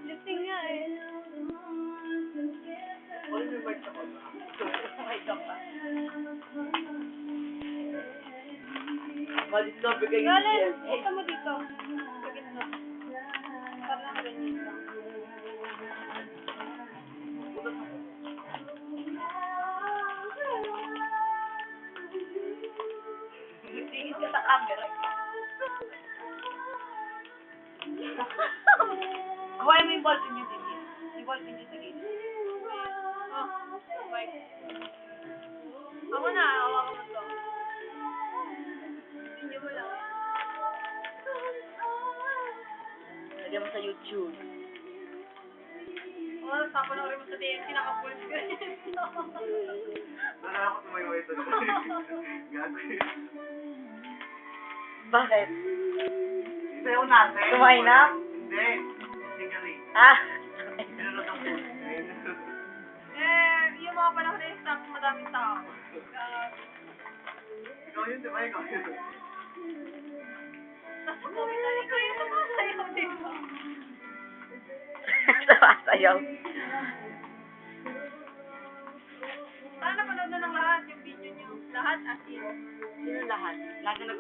Lasing nga eh. Wala yung mic ako. May ka pa. Mali-sabi kayo Galen, yan. ito mo dito. Sa gitna. Parang ganyan lang. Tingin ka sa camera. Hawaii mo yung ballpen niyo din. Yung ballpen niyo sa gilid. Oh, bye. Ako na, hawakan mo to. Hindi mo lang. Lagyan mo sa YouTube. Oh, tapanoorin mo sa TNT, naka-full screen. Wala ako tumayo ito. Gago yun. Bakit? Sayo natin. Kumain na? Hindi. Singly. Ah! Pinunod ang full screen. Yung mga panahon na yung stock, madaming tao. Ikaw yun, di ba? Ikaw yun. Tapos COVID na ikaw yung sumasayaw, di ba? Sasayaw. Sana napanood na ng lahat yung video nyo. Lahat as in. Sino lahat? Lahat na nag